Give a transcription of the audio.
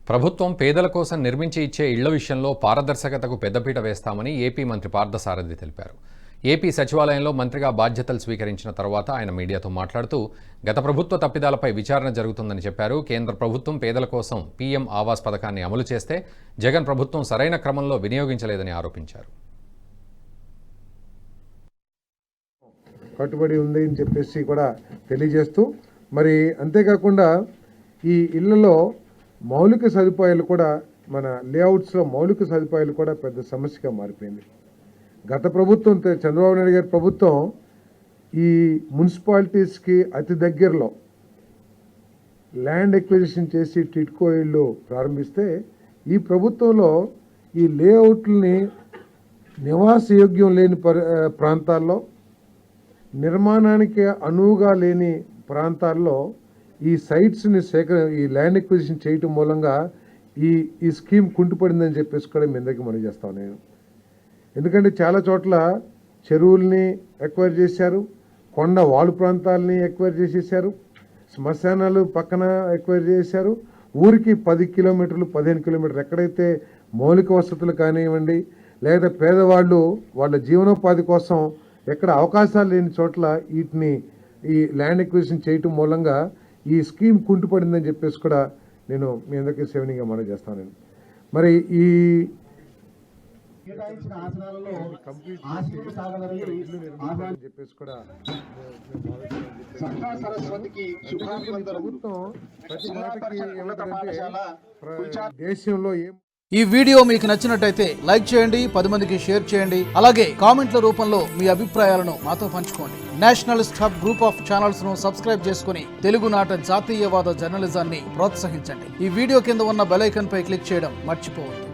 ప్రభుత్వం పేదల కోసం నిర్మించి ఇచ్చే ఇళ్ల విషయంలో పారదర్శకతకు పెద్దపీట వేస్తామని ఏపీ మంత్రి పార్థసారథి తెలిపారు. ఏపీ సచివాలయంలో మంత్రిగా బాధ్యతలు స్వీకరించిన తర్వాత ఆయన మీడియాతో మాట్లాడుతూ గత ప్రభుత్వ తప్పిదాలపై విచారణ జరుగుతుందని చెప్పారు. కేంద్ర ప్రభుత్వం పేదల కోసం పీఎం ఆవాస్ పథకాన్ని అమలు చేస్తే జగన్ ప్రభుత్వం సరైన క్రమంలో వినియోగించలేదని ఆరోపించారు. కట్టుబడి ఉంది అని చెప్పేసి కూడా తెలియజేస్తూ, మరి అంతేకాకుండా ఈ ఇళ్లలో మౌలిక సదుపాయాలు కూడా, మన లేఅవుట్స్లో మౌలిక సదుపాయాలు కూడా పెద్ద సమస్యగా మారిపోయింది. గత ప్రభుత్వం, చంద్రబాబు నాయుడు గారి ప్రభుత్వం, ఈ మున్సిపాలిటీస్కి అతి దగ్గరలో ల్యాండ్ ఎక్విజిషన్ చేసి టిడ్కో ఇళ్ళు ప్రారంభిస్తే, ఈ ప్రభుత్వంలో ఈ లేఅవుట్లని నివాసయోగ్యం లేని ప్రాంతాల్లో, నిర్మాణానికి అనువుగా లేని ప్రాంతాల్లో ఈ సైట్స్ని ఈ ల్యాండ్ ఎక్విజిషన్ చేయటం మూలంగా ఈ స్కీమ్ కుంటుపడిందని చెప్పేసి కూడా మీ అందరికీ మనం చేస్తాను నేను. ఎందుకంటే చాలా చోట్ల చెరువుల్ని ఎక్వైర్ చేశారు, కొండ వాలు ప్రాంతాలని ఎక్వైర్ చేసేసారు, శ్మశానాలు పక్కన ఎక్వైర్ చేశారు. ఊరికి 10 కిలోమీటర్లు 15 కిలోమీటర్లు ఎక్కడైతే మౌలిక వసతులు కానివ్వండి, లేదా పేదవాళ్ళు వాళ్ళ జీవనోపాధి కోసం ఎక్కడ అవకాశాలు లేని చోట్ల వీటిని ఈ ల్యాండ్ ఎక్విజిషన్ చేయటం మూలంగా ఈ స్కీమ్ కుంటుపడిందని చెప్పేసి కూడా నేను మీ అందరికీ సేవనీగా మనం చేస్తాను. మరి ఈ చెప్పేసి కూడా ప్రభుత్వం ప్రతి మాటకి దేశంలో ఈ వీడియో మీకు నచ్చినట్టయితే లైక్ చేయండి, 10 మందికి షేర్ చేయండి. అలాగే కామెంట్ల రూపంలో మీ అభిప్రాయాలను మాతో పంచుకోండి. Nationalist hub group of channels ను సబ్స్క్రైబ్ చేసుకుని తెలుగునాట జాతీయవాద జర్నలిజాన్ని ప్రోత్సహించండి. ఈ వీడియో కింద ఉన్న బెల్ ఐకాన్ పై క్లిక్ చేయడం మర్చిపోవద్దు.